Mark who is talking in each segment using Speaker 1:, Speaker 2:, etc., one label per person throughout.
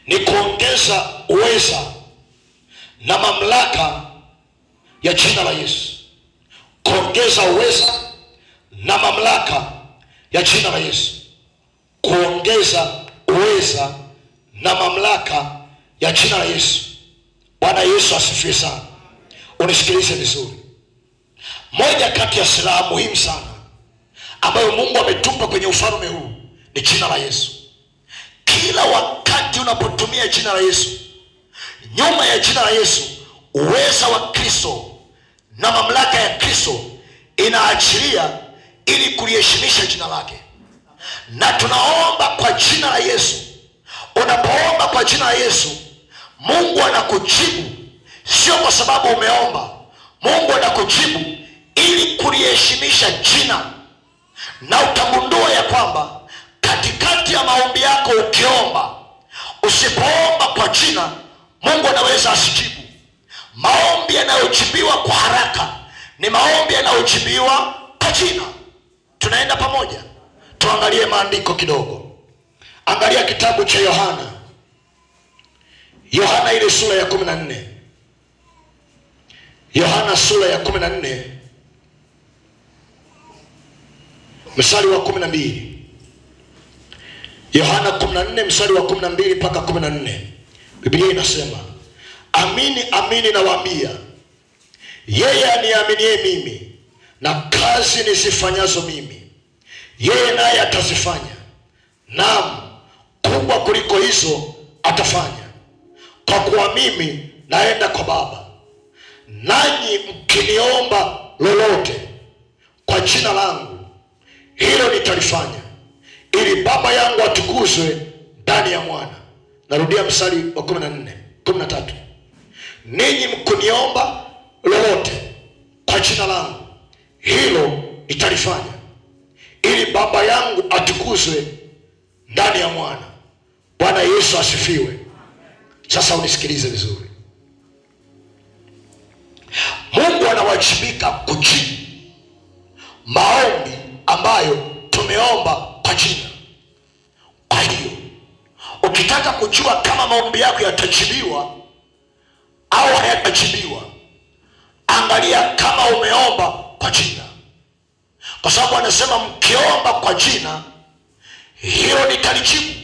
Speaker 1: ni kuongeza uweza na mamlaka ya jina la Yesu. Kuongeza uweza na mamlaka ya jina la Yesu. Kuongeza uweza na mamlaka ya jina la Yesu. Bwana Yesu asifiwe sana. Unisikilize vizuri. Moja kati ya silaha muhimu sana ambayo Mungu ametupa kwenye ufalme huu ni jina la Yesu. Kila wakati unapotumia jina la Yesu, nyuma ya jina la Yesu uweza wa Kristo na mamlaka ya Kristo inaachilia ili kuliheshimisha jina lake. Na tunaomba kwa jina la Yesu. Unapoomba kwa jina la Yesu, Mungu anakujibu sio kwa sababu umeomba. Mungu anakujibu ili kuliheshimisha jina. Na utagundua ya kwamba katikati ya maombi yako ukiomba, usipoomba kwa jina, Mungu anaweza asijibu. Maombi yanayojibiwa kwa haraka ni maombi yanayojibiwa kwa jina. Tunaenda pamoja? Tuangalie maandiko kidogo. Angalia kitabu cha Yohana. Yohana ile sura ya 14. Yohana sura ya 14 mstari wa 12. Yohana 14 mstari wa 12 mpaka 14. Biblia inasema, amini amini nawaambia, yeye aniaminie mimi, na kazi nizifanyazo mimi yeye naye atazifanya, naam, kubwa kuliko hizo atafanya, kwa kuwa mimi naenda kwa Baba. Nanyi mkiniomba lolote kwa jina langu, hilo nitalifanya, ili Baba yangu atukuzwe ndani ya Mwana. Narudia mstari wa 13. Ninyi mkiniomba lolote kwa jina langu, hilo nitalifanya, ili Baba yangu atukuzwe ndani ya Mwana. Bwana Yesu asifiwe. Sasa unisikilize vizuri. Mungu anawajibika kujibu maombi ambayo tumeomba kwa jina. Kwa hiyo ukitaka kujua kama maombi yako yatajibiwa au hayatajibiwa, angalia kama umeomba kwa jina. Kwa sababu anasema mkiomba kwa jina, hilo nitalijibu.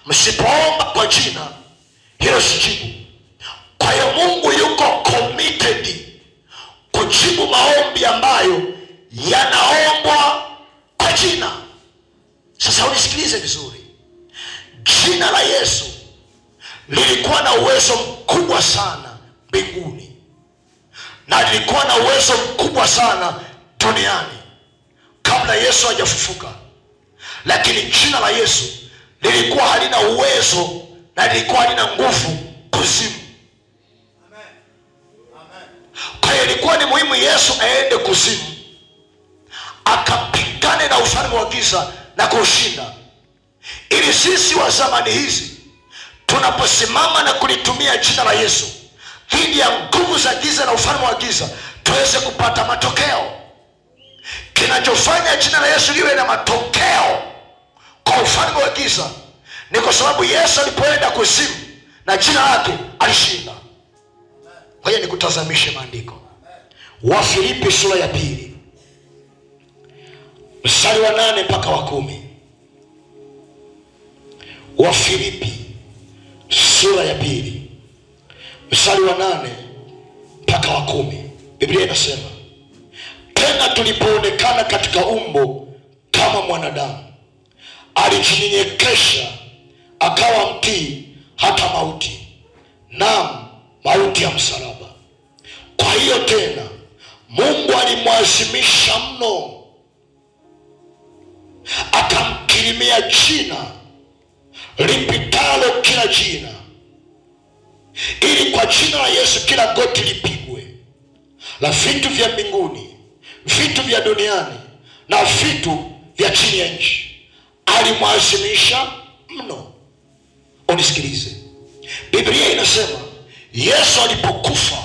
Speaker 1: Msipoomba kwa jina, hilo sijibu. Kwa hiyo Mungu yuko committed kujibu maombi ambayo yanaombwa kwa jina. Sasa unisikilize vizuri. Jina la Yesu lilikuwa na uwezo mkubwa sana mbinguni, na lilikuwa na uwezo mkubwa sana duniani kabla Yesu hajafufuka. Lakini jina la Yesu lilikuwa halina uwezo na lilikuwa halina nguvu kuzimu. Kwa hiyo ilikuwa ni muhimu Yesu aende kuzimu akapigane na ufalme wa giza na kushinda, ili sisi wa zamani hizi tunaposimama na kulitumia jina la Yesu dhidi ya nguvu za giza na ufalme wa giza tuweze kupata matokeo. Kinachofanya jina la Yesu liwe na matokeo kwa ufalme wa giza ni kwa sababu Yesu alipoenda kuzimu na jina lake alishinda. Ngoja nikutazamishe maandiko. Wafilipi sura ya 2 mstari wa 8 mpaka wa 10. Wafilipi sura ya 2 mstari wa 8 mpaka wa 10. Biblia inasema, tena tulipoonekana katika umbo kama mwanadamu, alijinyenyekesha akawa mtii hata mauti, naam, mauti ya msalaba. Kwa hiyo tena Mungu alimwazimisha mno, akamkirimia jina lipitalo kila jina, ili kwa jina la Yesu kila goti lipigwe, la vitu vya mbinguni, vitu vya duniani na vitu vya chini ya nchi. Alimwazimisha mno. Unisikilize. Biblia inasema Yesu alipokufa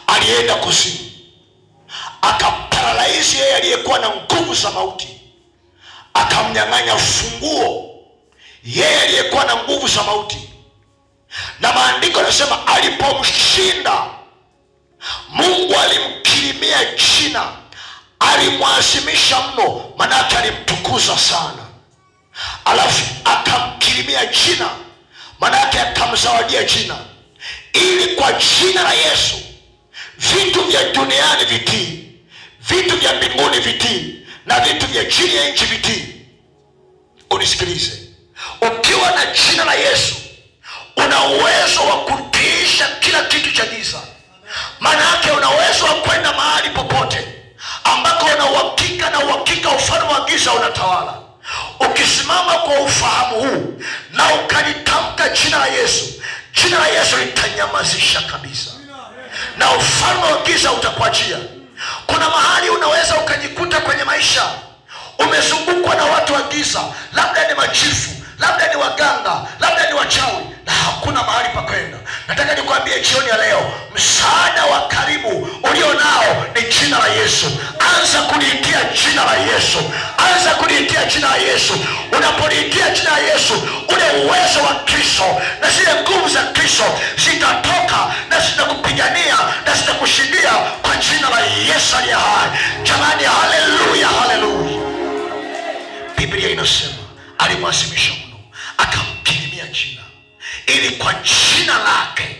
Speaker 1: alienda kuzimu, akaparalaizi yeye aliyekuwa na nguvu za mauti, akamnyang'anya funguo yeye aliyekuwa na nguvu za mauti. Na maandiko yanasema alipomshinda, Mungu alimkirimia jina, alimwasimisha mno, manake alimtukuza sana. Alafu akamkirimia jina, manake akamzawadia jina, ili kwa jina la Yesu vitu vya duniani vitii, vitu vya mbinguni vitii, na vitu vya chini ya nchi vitii. Unisikilize, ukiwa na jina la Yesu una uwezo wa kutiisha kila kitu cha giza. Maana yake una uwezo wa kwenda mahali popote ambako una uhakika ufalme wa giza unatawala. Ukisimama kwa ufahamu huu na ukalitamka jina la Yesu, jina la Yesu litanyamazisha kabisa, na ufalme wa giza utakuachia. Kuna mahali unaweza ukajikuta kwenye maisha umezungukwa na watu wa giza, labda ni machifu, labda ni waganga, labda ni wachawi, na hakuna mahali pa kwenda. Nataka nikwambie jioni ya leo, msaada wa karibu ulio nao ni jina la Yesu. Anza kuliitia jina la Yesu, anza kuliitia jina la Yesu. Unapoliitia jina la Yesu, ule uwezo wa Kristo na zile nguvu za Kristo zitatoka na zitakupigania na zitakushindia kwa jina la Yesu aliye hai. Jamani, haleluya, haleluya. Biblia inasema alimwasimisha mno, akamkirimia jina, ili kwa jina lake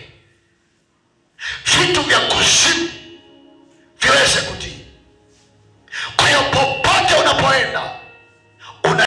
Speaker 1: vitu vya kuzimu viweze